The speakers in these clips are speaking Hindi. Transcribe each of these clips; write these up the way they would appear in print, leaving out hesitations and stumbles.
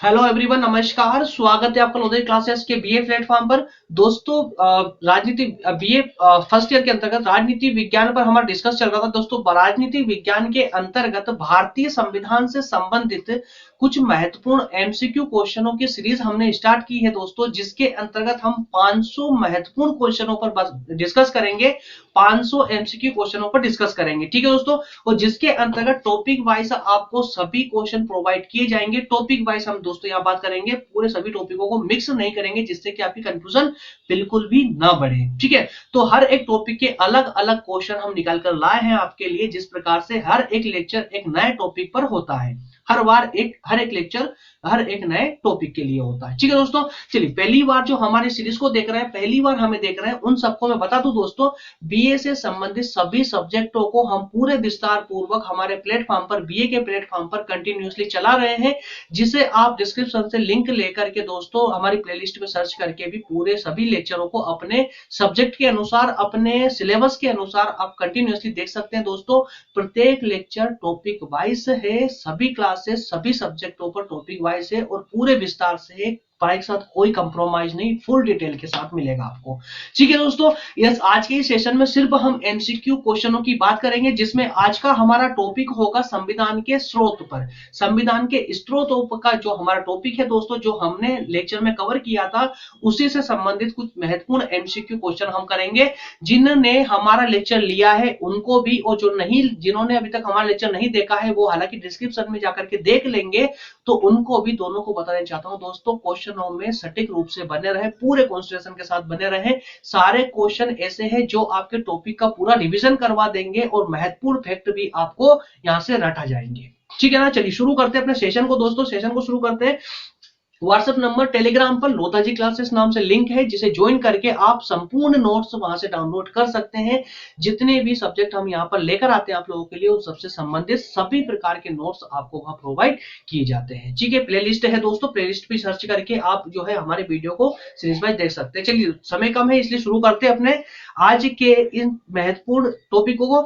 हेलो एवरीवन, नमस्कार। स्वागत है आपका नवोदय क्लासेस के बीए प्लेटफॉर्म पर। दोस्तों, राजनीति बीए फर्स्ट ईयर के अंतर्गत राजनीति विज्ञान पर हमारा डिस्कस चल रहा था। दोस्तों, राजनीति विज्ञान के अंतर्गत भारतीय संविधान से संबंधित कुछ महत्वपूर्ण एमसीक्यू क्वेश्चनों की सीरीज हमने स्टार्ट की है दोस्तों, जिसके अंतर्गत हम 500 महत्वपूर्ण क्वेश्चनों पर डिस्कस करेंगे। 500 एमसीक्यू क्वेश्चनों पर डिस्कस करेंगे, ठीक है दोस्तों। और जिसके अंतर्गत टॉपिक वाइज आपको सभी क्वेश्चन प्रोवाइड किए जाएंगे। टॉपिक वाइज हम दोस्तों यहाँ बात करेंगे, पूरे सभी टॉपिकों को मिक्स नहीं करेंगे, जिससे कि आपकी कंफ्यूजन बिल्कुल भी ना बढ़े, ठीक है। तो हर एक टॉपिक के अलग अलग क्वेश्चन हम निकाल कर लाए हैं आपके लिए, जिस प्रकार से हर एक लेक्चर एक नए टॉपिक पर होता है। हर एक लेक्चर हर एक नए टॉपिक के लिए होता है, ठीक है दोस्तों। चलिए, पहली बार जो हमारी सीरीज को देख रहे हैं, पहली बार हमें देख रहे हैं, उन सबको मैं बता दूं दोस्तों, बीए से संबंधित सभी सब्जेक्टों को हम पूरे विस्तार पूर्वक हमारे प्लेटफॉर्म पर, बीए के प्लेटफॉर्म पर कंटिन्यूअसली चला रहे हैं, जिसे आप डिस्क्रिप्शन से लिंक लेकर के दोस्तों हमारी प्लेलिस्ट में सर्च करके भी पूरे सभी लेक्चरों को अपने सब्जेक्ट के अनुसार, अपने सिलेबस के अनुसार आप कंटिन्यूअसली देख सकते हैं दोस्तों। प्रत्येक लेक्चर टॉपिक वाइज है, सभी क्लासेस सभी सब्जेक्टों पर टॉपिक वाइज है, और पूरे विस्तार से पढ़ाई के साथ कोई कंप्रोमाइज नहीं, फुल डिटेल के साथ मिलेगा आपको, ठीक है दोस्तों। यस, आज के इस सेशन में सिर्फ हम एमसीक्यू क्वेश्चनों की बात करेंगे, जिसमें आज का हमारा टॉपिक होगा संविधान के स्रोत पर। संविधान के स्रोतों का जो हमारा टॉपिक है दोस्तों, जो हमने लेक्चर में कवर किया था, उसी से संबंधित कुछ महत्वपूर्ण एमसीक्यू क्वेश्चन हम करेंगे। जिन्होंने हमारा लेक्चर लिया है उनको भी, और जो नहीं, जिन्होंने अभी तक हमारा लेक्चर नहीं देखा है, वो हालांकि डिस्क्रिप्शन में जाकर के देख लेंगे, तो उनको भी, दोनों को बताना चाहता हूं दोस्तों, क्वेश्चनों में सटीक रूप से बने रहे, पूरे कंसंट्रेशन के साथ बने रहे। सारे क्वेश्चन ऐसे हैं जो आपके टॉपिक का पूरा रिवीजन करवा देंगे, और महत्वपूर्ण फैक्ट भी आपको यहां से रटा जाएंगे, ठीक है ना। चलिए शुरू करते हैं अपने सेशन को दोस्तों। सेशन को शुरू करते हैं। व्हाट्सएप नंबर, टेलीग्राम पर लोताजी क्लासेस नाम से लिंक है, जिसे ज्वाइन करके आप संपूर्ण नोट्स वहां से डाउनलोड कर सकते हैं। जितने भी सब्जेक्ट हम यहाँ पर लेकर आते हैं आप लोगों के लिए, उन सबसे संबंधित सभी प्रकार के नोट्स आपको वहां प्रोवाइड किए जाते हैं, ठीक है। प्लेलिस्ट है दोस्तों, प्लेलिस्ट पे सर्च करके आप जो है हमारे वीडियो को सीरीज वाइज देख सकते हैं। चलिए, समय कम है इसलिए शुरू करते हैं अपने आज के इन महत्वपूर्ण टॉपिकों को।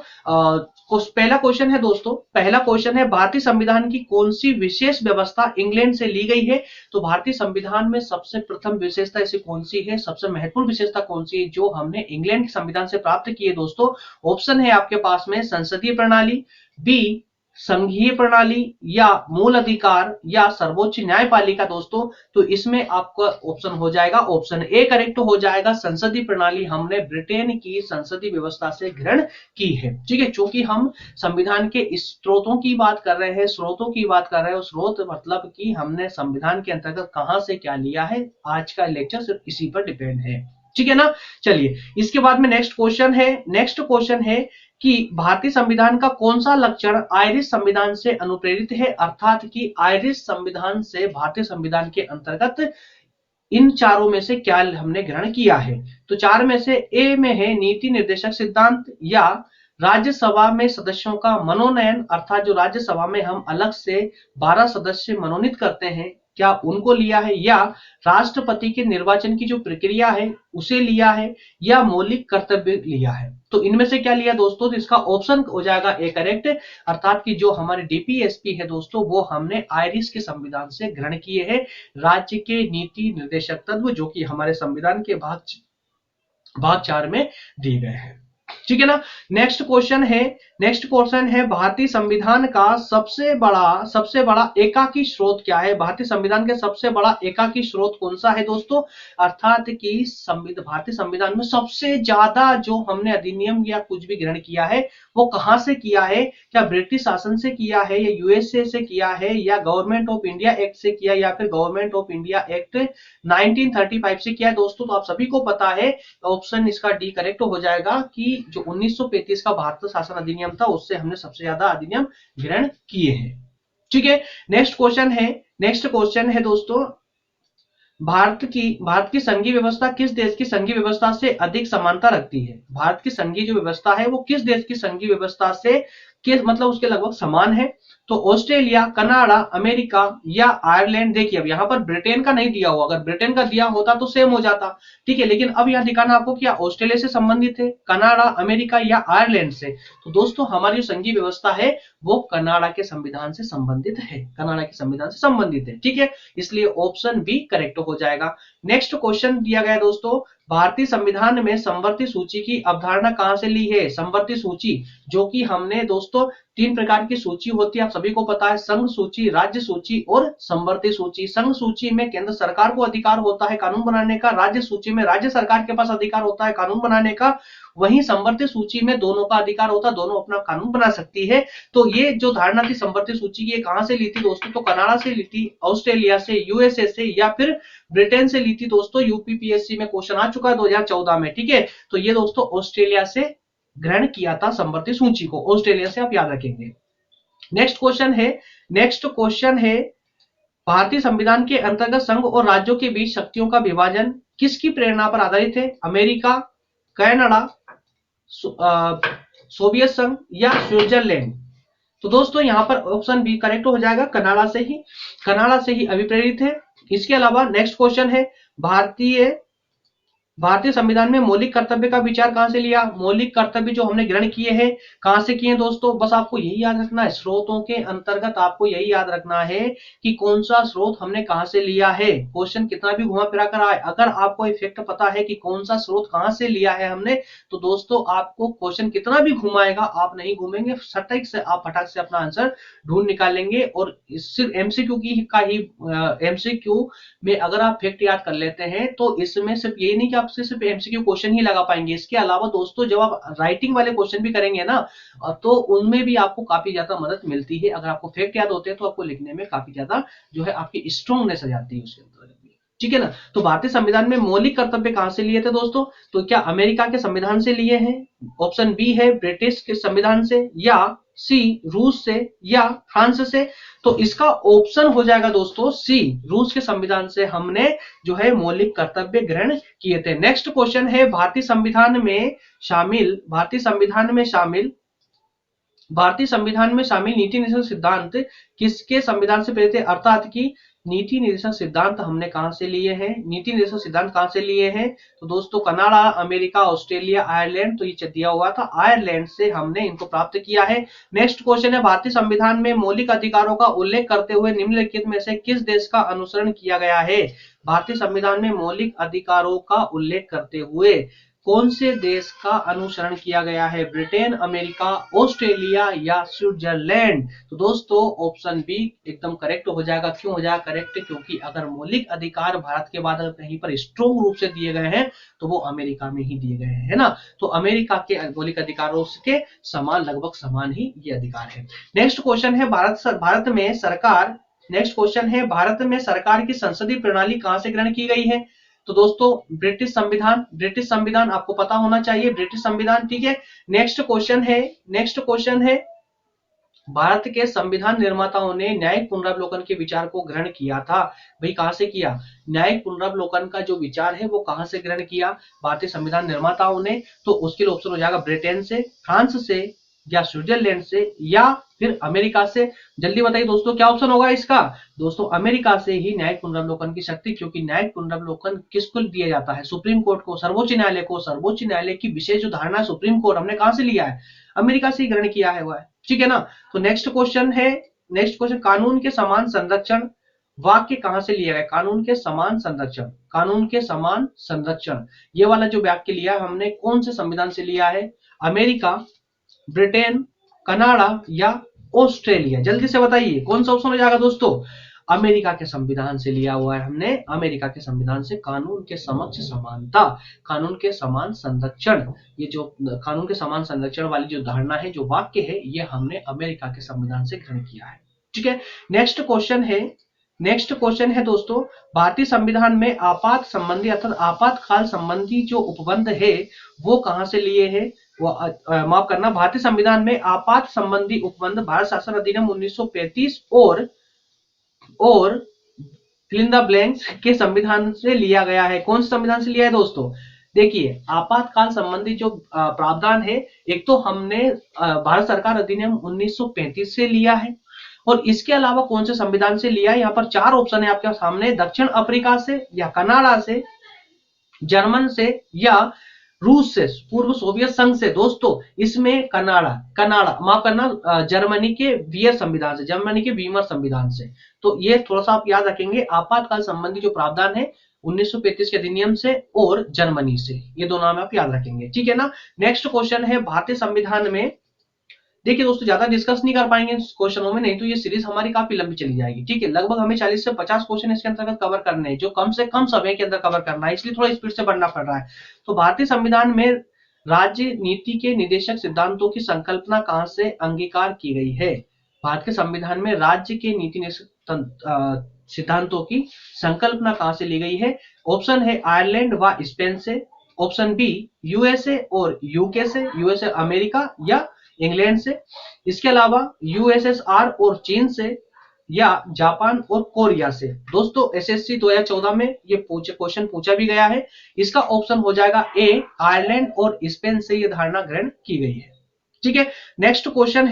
पहला क्वेश्चन है दोस्तों, पहला क्वेश्चन है, भारतीय संविधान की कौन सी विशेष व्यवस्था इंग्लैंड से ली गई है? तो भारतीय संविधान में सबसे प्रथम विशेषता ऐसी कौन सी है, सबसे महत्वपूर्ण विशेषता कौन सी है जो हमने इंग्लैंड के संविधान से प्राप्त की है दोस्तों? ऑप्शन है आपके पास में, संसदीय प्रणाली, बी संघीय प्रणाली, या मूल अधिकार, या सर्वोच्च न्यायपालिका दोस्तों। तो इसमें आपका ऑप्शन हो जाएगा, ऑप्शन ए करेक्ट हो जाएगा। संसदीय प्रणाली हमने ब्रिटेन की संसदीय व्यवस्था से ग्रहण की है, ठीक है। चूंकि हम संविधान के स्रोतों की बात कर रहे हैं, स्रोतों की बात कर रहे हैं, स्रोत मतलब कि हमने संविधान के अंतर्गत कहां से क्या लिया है, आज का लेक्चर सिर्फ इसी पर डिपेंड है, ठीक है ना। चलिए, इसके बाद में नेक्स्ट क्वेश्चन है कि भारतीय संविधान का कौन सा लक्षण आयरिश संविधान से अनुप्रेरित है? अर्थात कि आयरिश संविधान से भारतीय संविधान के अंतर्गत इन चारों में से क्या हमने ग्रहण किया है? तो चार में से ए में है नीति निर्देशक सिद्धांत, या राज्यसभा में सदस्यों का मनोनयन, अर्थात जो राज्यसभा में हम अलग से 12 सदस्य मनोनीत करते हैं, क्या उनको लिया है, या राष्ट्रपति के निर्वाचन की जो प्रक्रिया है उसे लिया है, या मौलिक कर्तव्य लिया है? तो इनमें से क्या लिया दोस्तों? तो इसका ऑप्शन हो जाएगा ए करेक्ट, अर्थात कि जो हमारे डीपीएसपी है दोस्तों, वो हमने आयरिश के संविधान से ग्रहण किए हैं, राज्य के नीति निर्देशक तत्व, जो कि हमारे संविधान के भाग 4 में दिए गए हैं, ठीक है ना। नेक्स्ट क्वेश्चन है भारतीय संविधान का सबसे बड़ा एकाकी स्रोत क्या है? भारतीय संविधान के सबसे बड़ा एकाकी स्रोत कौन सा है दोस्तों? अर्थात कि भारतीय संविधान में सबसे ज्यादा जो हमने अधिनियम या कुछ भी ग्रहण किया है, वो कहां से किया है? क्या ब्रिटिश शासन से किया है, या यूएसए से किया है, या गवर्नमेंट ऑफ इंडिया एक्ट से किया, या फिर गवर्नमेंट ऑफ इंडिया एक्ट 1935 से किया है दोस्तों? तो आप सभी को पता है, ऑप्शन इसका डी करेक्ट हो जाएगा कि जो 1935 का भारत शासन अधिनियम था, उससे हमने सबसे ज्यादा अधिनियम ग्रहण किए हैं, ठीक है। नेक्स्ट क्वेश्चन है दोस्तों, भारत की संघीय व्यवस्था किस देश की संघीय व्यवस्था से अधिक समानता रखती है? भारत की संघीय जो व्यवस्था है वो किस देश की संघीय व्यवस्था से, किस मतलब उसके लगभग समान है? तो ऑस्ट्रेलिया, कनाडा, अमेरिका या आयरलैंड। देखिए अब यहाँ पर ब्रिटेन का नहीं दिया हुआ, अगर ब्रिटेन का दिया होता तो सेम हो जाता, ठीक है, लेकिन अब यहाँ दिखाना आपको क्या ऑस्ट्रेलिया से संबंधित है, कनाडा, अमेरिका या आयरलैंड से। तो दोस्तों हमारी जो संघीय व्यवस्था है वो कनाडा के संविधान से संबंधित है, कनाडा के संविधान से संबंधित है, ठीक है, इसलिए ऑप्शन बी करेक्ट हो जाएगा। नेक्स्ट क्वेश्चन दिया गया दोस्तों, भारतीय संविधान में समवर्ती सूची की अवधारणा कहां से ली है। समवर्ती सूची, जो कि हमने दोस्तों 3 प्रकार की सूची होती है, आप सभी को पता है, संघ सूची, राज्य सूची और समवर्ती सूची। संघ सूची में केंद्र सरकार को अधिकार होता है कानून बनाने का, राज्य सूची में राज्य सरकार के पास अधिकार होता है कानून बनाने का, वहीं समवर्ती सूची में दोनों का अधिकार होता है, दोनों अपना कानून बना सकती है। तो ये जो धारणा थी समवर्ती सूची की, ये कहां से ली थी दोस्तों, तो कनाडा से ली थी, ऑस्ट्रेलिया से, यूएसए से या फिर ब्रिटेन से ली थी दोस्तों। यूपीपीएससी में क्वेश्चन आ चुका है 2014 में, ठीक है, तो ये दोस्तों ऑस्ट्रेलिया से ग्रहण किया था समवर्ती सूची को, ऑस्ट्रेलिया से, आप याद रखेंगे। नेक्स्ट क्वेश्चन है भारतीय संविधान के अंतर्गत संघ और राज्यों के बीच शक्तियों का विभाजन किसकी प्रेरणा पर आधारित है। अमेरिका, कनाडा, सोवियत संघ या स्विट्जरलैंड। तो दोस्तों यहां पर ऑप्शन बी करेक्ट हो जाएगा, कनाडा से ही अभिप्रेरित है। इसके अलावा नेक्स्ट क्वेश्चन है भारतीय संविधान में मौलिक कर्तव्य का विचार कहां से लिया। मौलिक कर्तव्य जो हमने ग्रहण किए हैं कहां से किए दोस्तों, बस आपको यही याद रखना है, स्रोतों के अंतर्गत आपको यही याद रखना है कि कौन सा स्रोत हमने कहां से लिया है। क्वेश्चन कितना भी घुमा फिरा कर आए, अगर आपको इफेक्ट पता है कि कौन सा स्रोत कहां से लिया है हमने, तो दोस्तों आपको क्वेश्चन कितना भी घुमाएगा आप नहीं घूमेंगे, सटीक से आप फटाक से अपना आंसर ढूंढ निकालेंगे। और सिर्फ एमसीक्यू एमसीक्यू में अगर आप फैक्ट याद कर लेते हैं तो इसमें सिर्फ यही नहीं कि आप सिर्फ एमसीक्यू क्वेश्चन ही लगा पाएंगे, इसके अलावा दोस्तों जब आप राइटिंग वाले क्वेश्चन भी करेंगे ना, तो उनमें भी आपको काफी ज्यादा मदद मिलती है। अगर आपको फैक्ट याद होते हैं तो आपको लिखने में काफी ज्यादा जो है आपकी स्ट्रांगनेस आ जाती है उसके अंदर, ठीक है ना। तो भारतीय संविधान में मौलिक कर्तव्य कहां से लिए थे दोस्तों, तो क्या अमेरिका के संविधान से लिए हैं, ऑप्शन बी है ब्रिटिश के संविधान से, या सी रूस से, या फ्रांस से। तो इसका ऑप्शन हो जाएगा दोस्तों सी, रूस के संविधान से हमने जो है मौलिक कर्तव्य ग्रहण किए थे। नेक्स्ट क्वेश्चन है भारतीय संविधान में शामिल नीति निर्देशक सिद्धांत किसके संविधान से प्रेरित है, अर्थात कि नीति निर्देशक सिद्धांत हमने कहां से लिए हैं, नीति निर्देशक सिद्धांत कहां से लिए हैं, तो दोस्तों कनाडा, अमेरिका, ऑस्ट्रेलिया, आयरलैंड, तो ये दिया हुआ था आयरलैंड से हमने इनको प्राप्त किया है। नेक्स्ट क्वेश्चन है भारतीय संविधान में मौलिक अधिकारों का उल्लेख करते हुए निम्नलिखित में से किस देश का अनुसरण किया गया है। भारतीय संविधान में मौलिक अधिकारों का उल्लेख करते हुए कौन से देश का अनुसरण किया गया है, ब्रिटेन, अमेरिका, ऑस्ट्रेलिया या स्विट्जरलैंड। तो दोस्तों ऑप्शन बी एकदम करेक्ट हो जाएगा। क्यों हो जाएगा करेक्ट, क्योंकि अगर मौलिक अधिकार भारत के बाद अगर कहीं पर स्ट्रॉन्ग रूप से दिए गए हैं तो वो अमेरिका में ही दिए गए हैं, है ना। तो अमेरिका के मौलिक अधिकारों के समान, लगभग समान ही ये अधिकार है। नेक्स्ट क्वेश्चन है भारत में सरकार की संसदीय प्रणाली कहां से ग्रहण की गई है। तो दोस्तों ब्रिटिश संविधान आपको पता होना चाहिए, ब्रिटिश संविधान, ठीक है। नेक्स्ट क्वेश्चन है भारत के संविधान निर्माताओं ने न्यायिक पुनरावलोकन के विचार को ग्रहण किया था। भाई कहां से किया, न्यायिक पुनरावलोकन का जो विचार है वो कहां से ग्रहण किया भारतीय संविधान निर्माताओं ने, तो उसके लिए ऑप्शन हो जाएगा ब्रिटेन से, फ्रांस से या स्विट्जरलैंड से या फिर अमेरिका से। जल्दी बताइए दोस्तों क्या ऑप्शन होगा इसका, दोस्तों अमेरिका से ही न्यायिक पुनरावलोकन की शक्ति, क्योंकि न्यायिक पुनरावलोकन किसको दिया जाता है, सुप्रीम कोर्ट को, सर्वोच्च न्यायालय को। सर्वोच्च न्यायालय की विशेष जो धारणा है सुप्रीम कोर्ट, हमने कहां से लिया है, अमेरिका से ही ग्रहण किया है, वह, ठीक है ना। तो नेक्स्ट क्वेश्चन कानून के समान संरक्षण वाक्य कहां से लिया गया, कानून के समान संरक्षण, ये वाला जो वाक्य लिया हमने कौन से संविधान से लिया है, अमेरिका, ब्रिटेन, कनाडा या ऑस्ट्रेलिया। जल्दी से बताइए कौन सा ऑप्शन हो जाएगा दोस्तों, अमेरिका के संविधान से लिया हुआ है हमने, अमेरिका के संविधान से। कानून के समक्ष समानता, कानून के समान संरक्षण, ये जो कानून के समान संरक्षण वाली जो धारणा है, जो वाक्य है, ये हमने अमेरिका के संविधान से ग्रहण किया है, ठीक है। नेक्स्ट क्वेश्चन है दोस्तों भारतीय संविधान में आपात संबंधी अर्थात आपातकाल संबंधी जो उपबंध है वो कहां से लिए है, माफ करना, भारतीय संविधान में आपात संबंधी उपबंध भारत शासन अधिनियम 1935 और फिल इन द ब्लैंक्स के संविधान से लिया गया है। कौन से संविधान से लिया है दोस्तों, देखिए आपातकाल संबंधी जो प्रावधान है, एक तो हमने भारत सरकार अधिनियम 1935 से लिया है, और इसके अलावा कौन से संविधान से लिया है? यहाँ पर 4 ऑप्शन है आपके सामने, दक्षिण अफ्रीका से या कनाडा से, जर्मन से या रूस से, पूर्व सोवियत संघ से। दोस्तों इसमें कनाडा माफ करना, जर्मनी के वियर संविधान से, जर्मनी के वीमर संविधान से। तो ये थोड़ा सा आप याद रखेंगे, आपातकाल संबंधी जो प्रावधान है 1935 के अधिनियम से और जर्मनी से, ये दो नाम आप याद रखेंगे, ठीक है ना। नेक्स्ट क्वेश्चन है भारतीय संविधान में, देखिए दोस्तों ज्यादा डिस्कस नहीं कर पाएंगे इस क्वेश्चनों में, नहीं तो ये सीरीज हमारी काफी लंबी चली जाएगी, ठीक है। लगभग हमें 40 से 50 क्वेश्चन इसके अंतर्गत कवर करने हैं, जो कम से कम समय के अंदर कवर करना है, इसलिए थोड़ा स्पीड से बढ़ना पड़ रहा है। तो भारतीय संविधान में राज्य नीति के निदेशक सिद्धांतों की संकल्पना कहां से अंगीकार की गई है? भारत के संविधान में राज्य के नीति सिद्धांतों की संकल्पना कहां से ली गई है? ऑप्शन है आयरलैंड व स्पेन से, ऑप्शन बी यूएसए और यूके से, यूएसए अमेरिका या इंग्लैंड से, इसके अलावा यूएसएसआर और चीन से, या जापान और कोरिया से। दोस्तों एसएससी 2014 में ये क्वेश्चन पूछा भी गया है। इसका ऑप्शन हो जाएगा ए, आयरलैंड और स्पेन से ये धारणा ग्रहण की गई है, ठीक है। नेक्स्ट क्वेश्चन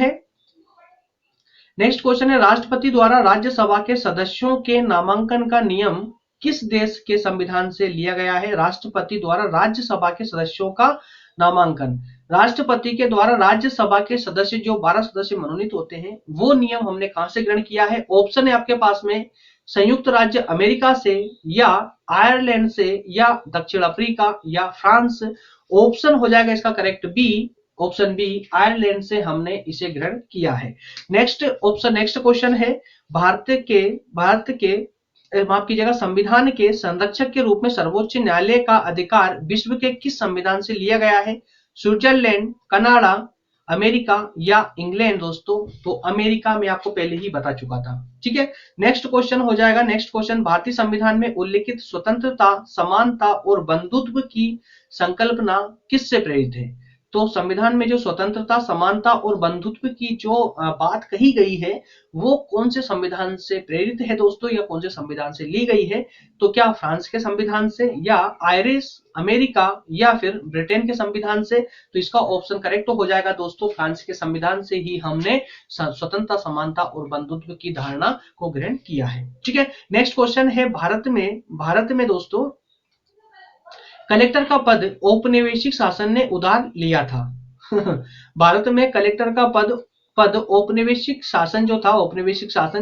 है राष्ट्रपति द्वारा राज्यसभा के सदस्यों के नामांकन का नियम किस देश के संविधान से लिया गया है? राष्ट्रपति द्वारा राज्यसभा के सदस्यों का नामांकन, राष्ट्रपति के द्वारा राज्यसभा के सदस्य जो 12 सदस्य मनोनीत होते हैं, वो नियम हमने कहां से ग्रहण किया है? ऑप्शन है आपके पास में संयुक्त राज्य अमेरिका से, या आयरलैंड से, या दक्षिण अफ्रीका, या फ्रांस। ऑप्शन हो जाएगा इसका correct B, option B, Ireland से हमने इसे ग्रहण किया है। नेक्स्ट क्वेश्चन है भारत के माफ कीजिएगा संविधान के संरक्षक के रूप में सर्वोच्च न्यायालय का अधिकार विश्व के किस संविधान से लिया गया है? स्विट्जरलैंड, कनाडा, अमेरिका या इंग्लैंड। दोस्तों तो अमेरिका में आपको पहले ही बता चुका था, ठीक है। नेक्स्ट क्वेश्चन हो जाएगा, नेक्स्ट क्वेश्चन भारतीय संविधान में उल्लिखित स्वतंत्रता, समानता और बंधुत्व की संकल्पना किससे प्रेरित है? तो संविधान में जो स्वतंत्रता, समानता और बंधुत्व की जो बात कही गई है, वो कौन से संविधान से प्रेरित है दोस्तों, या कौन से संविधान से ली गई है? तो क्या फ्रांस के संविधान से, या आयरिश, अमेरिका, या फिर ब्रिटेन के संविधान से? तो इसका ऑप्शन करेक्ट हो जाएगा दोस्तों, फ्रांस के संविधान से ही हमने स्वतंत्रता, समानता और बंधुत्व की धारणा को ग्रहण किया है, ठीक है। नेक्स्ट क्वेश्चन है भारत में दोस्तों कलेक्टर का पद औपनिवेशिक शासन ने उधार लिया था। भारत में कलेक्टर का पद औपनिवेशिक शासन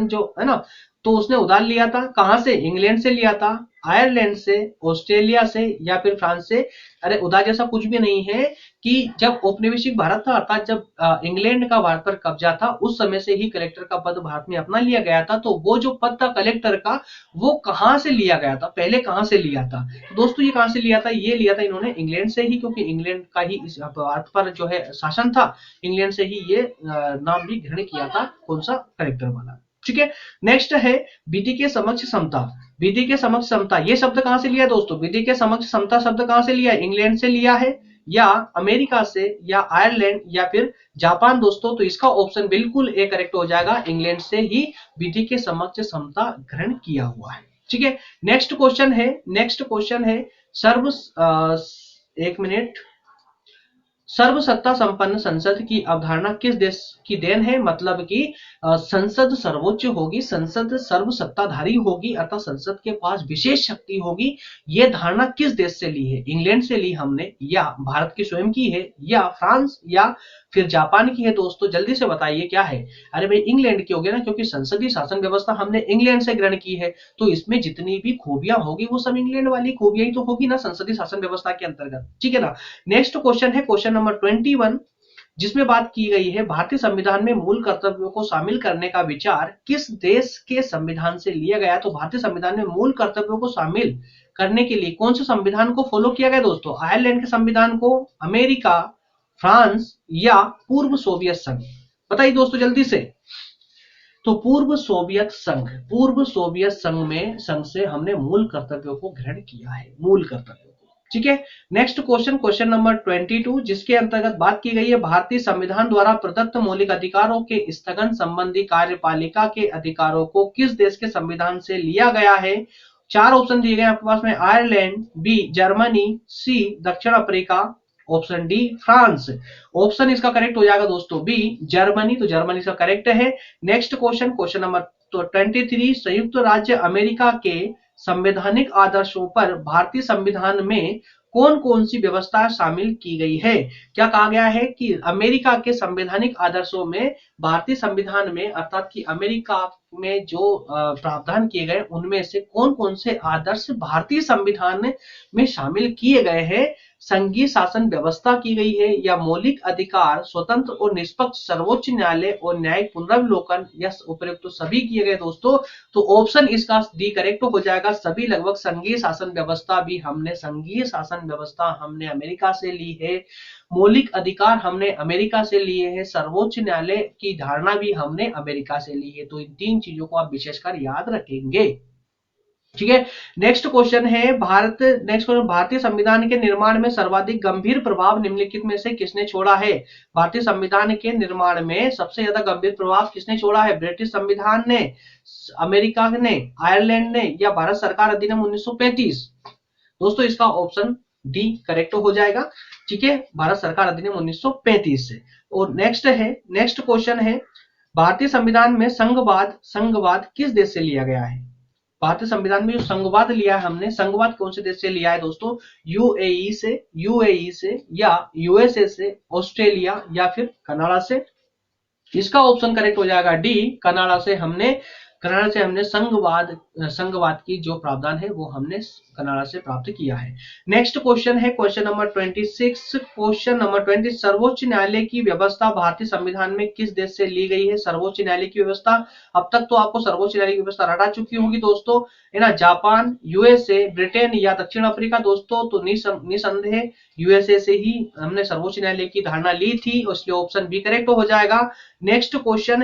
जो है ना, तो उसने उधार लिया था। कहां से? इंग्लैंड से लिया था, आयरलैंड से, ऑस्ट्रेलिया से, या फिर फ्रांस से। अरे उधार जैसा कुछ भी नहीं है, कि जब औपनिवेशिक भारत था, अर्थात जब इंग्लैंड का भारत पर कब्जा था, उस समय से ही कलेक्टर का पद भारत में अपना लिया गया था। तो वो जो पद था कलेक्टर का, वो कहां से लिया गया था, पहले कहां से लिया था? दोस्तों ये कहां से लिया था? ये लिया था इन्होंने इंग्लैंड से ही, क्योंकि इंग्लैंड का ही इस भारत पर जो है शासन था, इंग्लैंड से ही ये नाम भी ग्रहण किया था, कौन सा? कलेक्टर वाला, ठीक है। नेक्स्ट है विधि के समक्ष समता। विधि के समक्ष समता ये शब्द कहां से लिया दोस्तों? विधि के समक्ष समता शब्द कहां से लिया है? इंग्लैंड से लिया है, या अमेरिका से, या आयरलैंड, या फिर जापान। दोस्तों तो इसका ऑप्शन बिल्कुल ए करेक्ट हो जाएगा, इंग्लैंड से ही विधि के समक्ष समता ग्रहण किया हुआ है, ठीक है। नेक्स्ट क्वेश्चन है सर्वसत्ता संपन्न संसद की अवधारणा किस देश की देन है? मतलब कि संसद सर्वोच्च होगी, संसद सर्वसत्ताधारी होगी, अर्थात संसद के पास विशेष शक्ति होगी। ये धारणा किस देश से ली है? इंग्लैंड से ली हमने, या भारत की स्वयं की है, या फ्रांस, या फिर जापान की है? दोस्तों जल्दी से बताइए क्या है? अरे भाई इंग्लैंड की होगी ना, क्योंकि संसदीय शासन व्यवस्था हमने इंग्लैंड से ग्रहण की है, तो इसमें जितनी भी खूबियां होगी वो सब इंग्लैंड वाली खूबियां ही तो होगी ना संसदीय शासन व्यवस्था के अंतर्गत, ठीक है ना। नेक्स्ट क्वेश्चन है क्वेश्चन नंबर 21, जिसमें बात की गई है भारतीय संविधान में मूल कर्तव्यों को शामिल करने का विचार किस देश के संविधान से लिया गया? तो भारतीय संविधान में मूल कर्तव्यों को शामिल करने के लिए कौन से संविधान को फॉलो किया गया दोस्तों? आयरलैंड के संविधान को, अमेरिका, फ्रांस, या पूर्व सोवियत संघ? बताइए दोस्तों जल्दी से। तो पूर्व सोवियत संघ से हमने मूल कर्तव्यों को ग्रहण किया है, मूल कर्तव्यों को, ठीक है। नेक्स्ट क्वेश्चन नंबर 22, जिसके अंतर्गत बात की गई है भारतीय संविधान द्वारा प्रदत्त मौलिक अधिकारों के स्थगन संबंधी कार्यपालिका के अधिकारों को किस देश के संविधान से लिया गया है? 4 ऑप्शन दिए गए आपके पास में, आयरलैंड, बी जर्मनी, सी दक्षिण Africa, option D France. Option इसका करेक्ट हो जाएगा दोस्तों बी जर्मनी, तो जर्मनी इसका करेक्ट है। नेक्स्ट क्वेश्चन, क्वेश्चन नंबर तो 23, संयुक्त राज्य अमेरिका के संवैधानिक आदर्शों पर भारतीय संविधान में कौन कौन सी व्यवस्था शामिल की गई है? क्या कहा गया है कि अमेरिका के संवैधानिक आदर्शों में भारतीय संविधान में अर्थात कि अमेरिका में जो प्रावधान किए गए उनमें से कौन कौन से आदर्श भारतीय संविधान में शामिल किए गए हैं? संघीय शासन व्यवस्था की गई है या मौलिक अधिकार, स्वतंत्र और निष्पक्ष सर्वोच्च न्यायालय और न्यायिक पुनरावलोकन या उपयुक्त तो सभी किए गए दोस्तों। तो ऑप्शन इसका डी करेक्ट हो जाएगा सभी लगभग। संघीय शासन व्यवस्था भी हमने संघीय शासन व्यवस्था हमने अमेरिका से ली है, मौलिक अधिकार हमने अमेरिका से लिए हैं, सर्वोच्च न्यायालय की धारणा भी हमने अमेरिका से ली है। तो इन तीन चीजों को आप विशेषकर याद रखेंगे। ठीक है, नेक्स्ट क्वेश्चन है भारतीय संविधान के निर्माण में सर्वाधिक गंभीर प्रभाव निम्नलिखित में से किसने छोड़ा है? भारतीय संविधान के निर्माण में सबसे ज्यादा गंभीर प्रभाव किसने छोड़ा है? ब्रिटिश संविधान ने, अमेरिका ने, आयरलैंड ने या भारत सरकार अधिनियम 1935? दोस्तों इसका ऑप्शन डी करेक्ट हो जाएगा। ठीक है, भारत सरकार अधिनियम 1935 से। और नेक्स्ट क्वेश्चन है भारतीय संविधान में संघवाद किस देश से लिया गया है? भारतीय संविधान में जो संघवाद लिया है हमने, संघवाद कौन से देश से लिया है दोस्तों? यूएई से या यूएसए से, ऑस्ट्रेलिया या फिर कनाडा से? इसका ऑप्शन करेक्ट हो जाएगा डी कनाडा से हमने संघवाद की जो प्रावधान है वो हमने कनाडा से प्राप्त किया है। नेक्स्ट क्वेश्चन है क्वेश्चन नंबर 26। क्वेश्चन नंबर 20, सर्वोच्च न्यायालय की व्यवस्था भारतीय संविधान में किस देश से ली गई है? सर्वोच्च न्यायालय की व्यवस्था अब तक तो आपको सर्वोच्च न्यायालय की व्यवस्था रटा चुकी होगी दोस्तों, है ना। जापान, यूएसए, ब्रिटेन या दक्षिण अफ्रीका? दोस्तों तो निसंदेह यूएसए से ही हमने सर्वोच्च न्यायालय की धारणा ली थी, इसलिए ऑप्शन बी करेक्ट हो जाएगा। नेक्स्ट क्वेश्चन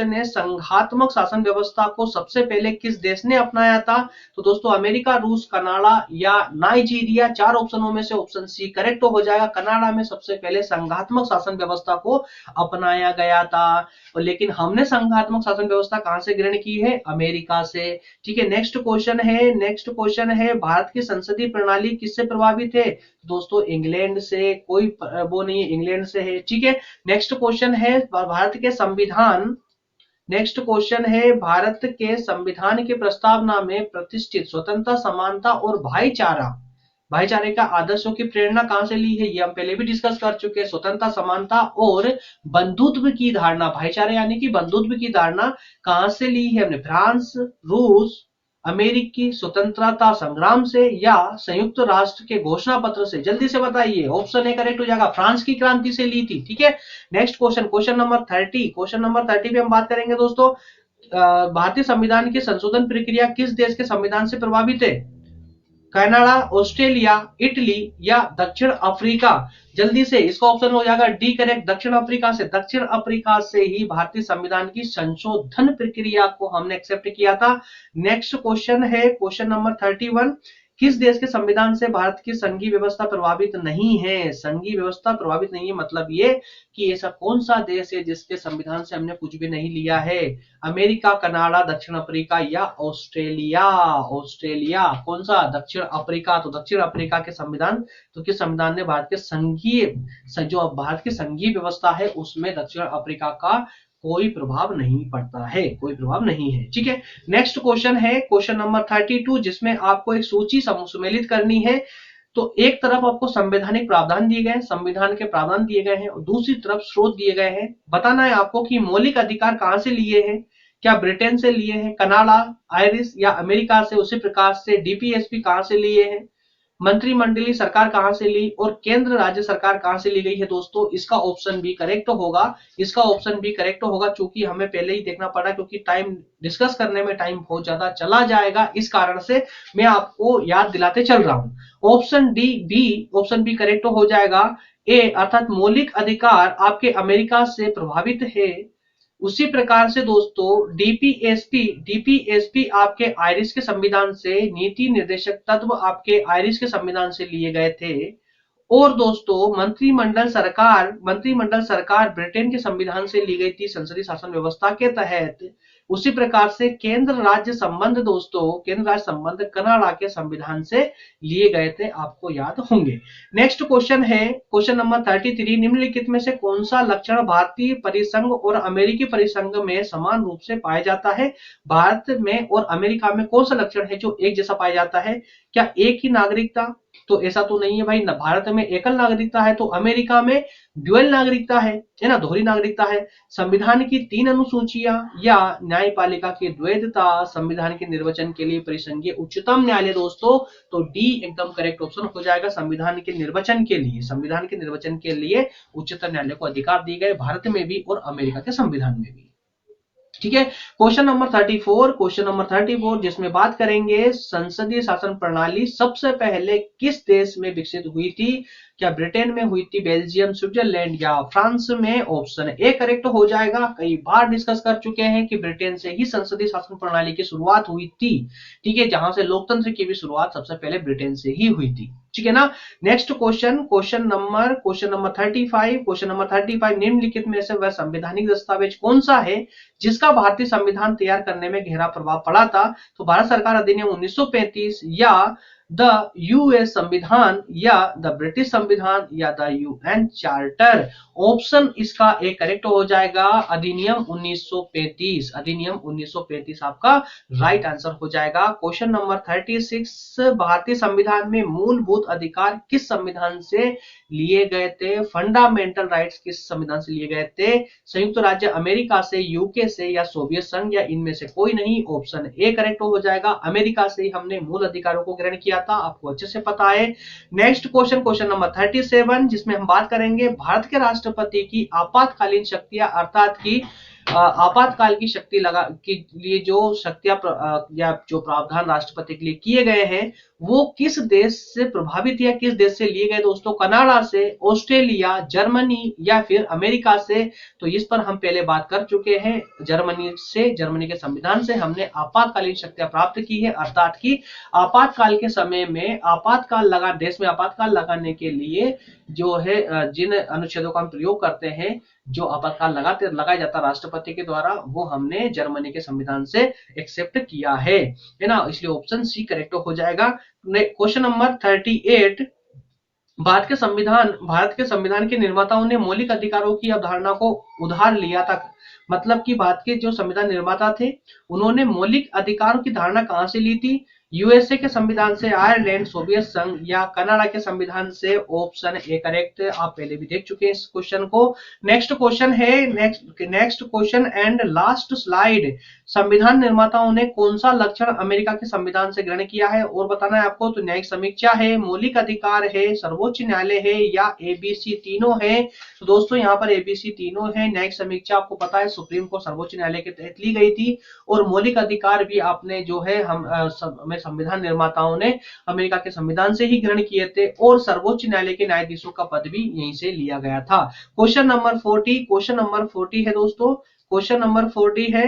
है संघात्मक शासन व्यवस्था को सबसे पहले किस देश ने अपनाया था? तो दोस्तों अमेरिका, रूस, कनाडा या नाइजीरिया? चार ऑप्शनों में से ऑप्शन सी करेक्ट हो जाएगा। कनाडा में सबसे पहले संघात्मक शासन व्यवस्था को अपनाया गया था, लेकिन हमने संघात्मक शासन व्यवस्था कहां से ग्रहण की है? अमेरिका से। ठीक है, नेक्स्ट क्वेश्चन है भारत की संसदीय प्रणाली किससे प्रभावित है? दोस्तों इंग्लैंड से, कोई वो नहीं है, इंग्लैंड से है। ठीक है, नेक्स्ट क्वेश्चन है भारत के संविधान के प्रस्तावना में प्रतिष्ठित स्वतंत्रता, समानता और भाईचारे का आदर्शों की प्रेरणा कहां से ली है? ये हम पहले भी डिस्कस कर चुके हैं। स्वतंत्रता, समानता और बंधुत्व की धारणा, भाईचारे यानी कि बंधुत्व की धारणा कहां से ली है हमने? फ्रांस, रूस, अमेरिकी स्वतंत्रता संग्राम से या संयुक्त राष्ट्र के घोषणा पत्र से? जल्दी से बताइए, ऑप्शन ए करेक्ट हो जाएगा, फ्रांस की क्रांति से ली थी। ठीक है, नेक्स्ट क्वेश्चन नंबर 30 पे हम बात करेंगे दोस्तों, भारतीय संविधान की संशोधन प्रक्रिया किस देश के संविधान से प्रभावित है? कनाडा, ऑस्ट्रेलिया, इटली या दक्षिण अफ्रीका? जल्दी से, इसका ऑप्शन हो जाएगा डी करेक्ट, दक्षिण अफ्रीका से ही भारतीय संविधान की संशोधन प्रक्रिया को हमने एक्सेप्ट किया था। नेक्स्ट क्वेश्चन है क्वेश्चन नंबर 31, किस देश के संविधान से भारत की संघीय व्यवस्था प्रभावित नहीं है? संघीय व्यवस्था प्रभावित नहीं है मतलब ये कि ऐसा कौन सा देश है जिसके संविधान से हमने कुछ भी नहीं लिया है? अमेरिका, कनाडा, दक्षिण अफ्रीका या ऑस्ट्रेलिया? कौन सा? दक्षिण अफ्रीका। तो दक्षिण अफ्रीका के संविधान, तो किस संविधान ने भारत की संघीय व्यवस्था है उसमें दक्षिण अफ्रीका का कोई प्रभाव नहीं पड़ता है, कोई प्रभाव नहीं है। ठीक है, नेक्स्ट क्वेश्चन है क्वेश्चन नंबर 32, जिसमें आपको एक सूची सम्मिलित करनी है। तो एक तरफ आपको संवैधानिक प्रावधान दिए गए, संविधान के प्रावधान दिए गए हैं, और दूसरी तरफ स्रोत दिए गए हैं। बताना है आपको कि मौलिक अधिकार कहां से लिए हैं, क्या ब्रिटेन से लिए हैं, कनाडा, आयरिश या अमेरिका से? उसी प्रकार से डीपीएसपी कहां से लिए हैं, मंत्रिमंडलीय सरकार कहां से ली, और केंद्र राज्य सरकार कहां से ली गई है? दोस्तों इसका ऑप्शन भी करेक्ट होगा, चूंकि हमें पहले ही देखना पड़ा, क्योंकि टाइम डिस्कस करने में टाइम बहुत ज्यादा चला जाएगा, इस कारण से मैं आपको याद दिलाते चल रहा हूं। ऑप्शन बी करेक्ट हो जाएगा। ए अर्थात मौलिक अधिकार आपके अमेरिका से प्रभावित है, उसी प्रकार से दोस्तों डीपीएसपी आपके आयरिश के संविधान से, नीति निर्देशक तत्व आपके आयरिश के संविधान से लिए गए थे, और दोस्तों मंत्रिमंडल सरकार ब्रिटेन के संविधान से ली गई थी संसदीय शासन व्यवस्था के तहत। उसी प्रकार से केंद्र राज्य संबंध दोस्तों, केंद्र राज्य संबंध कनाडा के संविधान से लिए गए थे, आपको याद होंगे। नेक्स्ट क्वेश्चन है क्वेश्चन नंबर 33, निम्नलिखित में से कौन सा लक्षण भारतीय परिसंघ और अमेरिकी परिसंघ में समान रूप से पाया जाता है? भारत में और अमेरिका में कौन सा लक्षण है जो एक जैसा पाया जाता है? क्या एक ही नागरिकता? तो ऐसा तो नहीं है भाई, भारत में एकल नागरिकता है, तो अमेरिका में ड्यूअल नागरिकता है ना, दोहरी नागरिकता है। संविधान की 3 अनुसूचियां या न्यायपालिका की द्वैधता, संविधान के निर्वचन के लिए परिसंघीय उच्चतम न्यायालय दोस्तों, तो डी एकदम करेक्ट ऑप्शन हो जाएगा। संविधान के निर्वचन के लिए, संविधान के निर्वचन के लिए उच्चतम न्यायालय को अधिकार दिए गए, भारत में भी और अमेरिका के संविधान में भी। ठीक है, क्वेश्चन नंबर 34, क्वेश्चन नंबर 34 जिसमें बात करेंगे संसदीय शासन प्रणाली सबसे पहले किस देश में विकसित हुई थी? क्या ब्रिटेन में हुई थी, बेल्जियम, स्विट्जरलैंड या फ्रांस में? ऑप्शन ए करेक्ट हो जाएगा। कई बार डिस्कस कर चुके हैं कि ब्रिटेन से ही संसदीय शासन प्रणाली की शुरुआत हुई थी। ठीक है, जहां से लोकतंत्र की भी शुरुआत सबसे पहले ब्रिटेन से ही हुई थी। ठीक है ना। Next question, question number 35, question number 35, निम्नलिखित में से वह संवैधानिक दस्तावेज कौन सा है जिसका भारतीय संविधान तैयार करने में गहरा प्रभाव पड़ा था? तो भारत सरकार अधिनियम 1935 या द यूएस संविधान या द ब्रिटिश संविधान या द यूएन चार्टर? ऑप्शन इसका एक करेक्ट हो जाएगा, अधिनियम 1935। अधिनियम 1935 आपका राइट आंसर हो जाएगा। क्वेश्चन नंबर 36, भारतीय संविधान में मूलभूत अधिकार किस संविधान से लिए गए थे? फंडामेंटल राइट्स किस संविधान से लिए गए थे? संयुक्त राज्य अमेरिका से, यूके से या सोवियत संघ या इनमें से कोई नहीं? ऑप्शन ए करेक्ट हो जाएगा, अमेरिका से ही हमने मूल अधिकारों को ग्रहण किया था, आपको अच्छे से पता है। नेक्स्ट क्वेश्चन, क्वेश्चन नंबर 37 जिसमें हम बात करेंगे भारत के राष्ट्रपति की आपातकालीन शक्तियां, अर्थात की आपातकाल की शक्ति लगा के लिए जो शक्तियां या जो प्रावधान राष्ट्रपति के लिए किए गए हैं वो किस देश से प्रभावित या किस देश से लिए गए दोस्तों? कनाडा से, ऑस्ट्रेलिया, जर्मनी या फिर अमेरिका से? तो इस पर हम पहले बात कर चुके हैं, जर्मनी से, जर्मनी के संविधान से हमने आपातकालीन शक्तियां प्राप्त की है, अर्थात की आपातकाल के समय में देश में आपातकाल लगाने के लिए जो है जिन अनुच्छेदों का हम प्रयोग करते हैं, जो आपातकाल लगाया जाता राष्ट्रपति के द्वारा, वो हमने जर्मनी के संविधान से एक्सेप्ट किया है ना, इसलिए ऑप्शन सी करेक्ट हो जाएगा। क्वेश्चन नंबर 38, भारत के संविधान के निर्माताओं ने मौलिक अधिकारों की अवधारणा को उधार लिया था। मतलब कि भारत के जो संविधान निर्माता थे उन्होंने मौलिक अधिकारों की धारणा कहां से ली थी? यूएसए के संविधान से, आयरलैंड, सोवियत संघ या कनाडा के संविधान से? ऑप्शन ए करेक्ट, आप पहले भी देख चुके हैं इस क्वेश्चन को। नेक्स्ट क्वेश्चन है, next question and last slide, संविधान निर्माताओं ने कौन सा लक्षण अमेरिका के संविधान से ग्रहण किया है और बताना है आपको? तो न्यायिक समीक्षा है, मौलिक अधिकार है, सर्वोच्च न्यायालय है या एबीसी तीनों है? तो दोस्तों यहाँ पर एबीसी तीनों है। न्यायिक समीक्षा आपको पता है सुप्रीम कोर्ट सर्वोच्च न्यायालय के तहत ली गई थी, और मौलिक अधिकार भी आपने जो है हमें संविधान निर्माताओं ने अमेरिका के संविधान से ही ग्रहण किए थे, और सर्वोच्च न्यायालय के न्यायाधीशों का पद भी यहीं से लिया गया था। क्वेश्चन नंबर 40, क्वेश्चन नंबर 40 है दोस्तों, क्वेश्चन नंबर 40 है,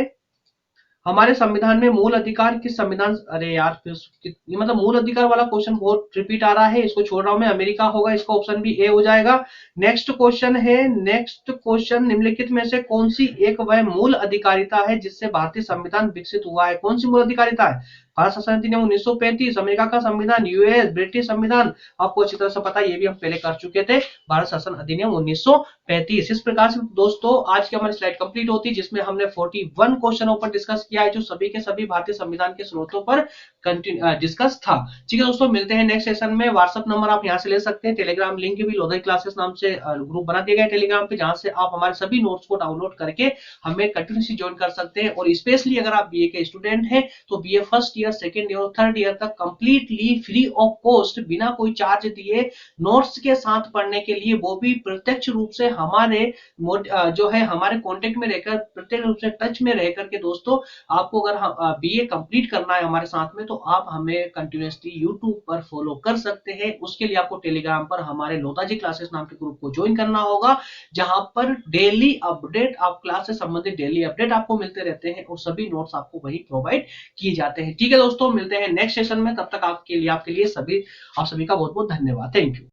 हमारे संविधान में मूल अधिकार किस संविधान, अरे यार मतलब मूल अधिकार वाला क्वेश्चन बहुत रिपीट आ रहा है, इसको छोड़ रहा हूं मैं, अमेरिका होगा, इसका ऑप्शन भी ए हो जाएगा। नेक्स्ट क्वेश्चन है, नेक्स्ट क्वेश्चन, निम्नलिखित में से कौन सी एक वह मूल अधिकारिता है जिससे भारतीय संविधान विकसित हुआ है? कौन सी मूल अधिकारिता है? भारत शासन अधिनियम 1935, अमेरिका का संविधान, यूएस, ब्रिटिश संविधान, आपको अच्छी तरह से पता है, ये भी हम पहले कर चुके थे, भारत शासन अधिनियम 1935। इस प्रकार से दोस्तों आज की हमारी स्लाइड कंप्लीट होती है, जिसमें हमने 41 क्वेश्चनों पर डिस्कस किया है, जो सभी के सभी भारतीय संविधान के स्रोतों पर डिस्कस था। ठीक है दोस्तों, मिलते हैं नेक्स्ट सेशन में। व्हाट्सएप नंबर आप यहाँ से ले सकते हैं, टेलीग्राम लिंक भी लोधई क्लासेस नाम से ग्रुप बना दिया गया टेलीग्राम पे, जहां से आप हमारे सभी नोट्स को डाउनलोड करके हमें कंटिन्यूसली ज्वाइन कर सकते हैं। और स्पेशली अगर आप बीए के स्टूडेंट हैं तो BA first year, second year और थर्ड ईयर तक कंप्लीटली फ्री ऑफ कॉस्ट, बिना कोई चार्ज दिए, नोट्स के साथ पढ़ने के लिए, वो भी प्रत्यक्ष रूप से हमारे जो है हमारे कॉन्टेक्ट में रहकर, प्रत्यक्ष रूप से टच में रह करके दोस्तों, आपको अगर बीए कंप्लीट करना है हमारे साथ में, तो आप हमें कंटिन्यूसली यूट्यूब पर फॉलो कर सकते हैं। उसके लिए आपको टेलीग्राम पर हमारे लोताजी क्लासेस नाम के ग्रुप को ज्वाइन करना होगा, जहां पर डेली अपडेट, आप क्लास से संबंधित डेली अपडेट आपको मिलते रहते हैं, और सभी नोट्स आपको वही प्रोवाइड किए जाते हैं। ठीक है दोस्तों, मिलते हैं नेक्स्ट सेशन में, तब तक आप सभी का बहुत बहुत धन्यवाद। Thank you.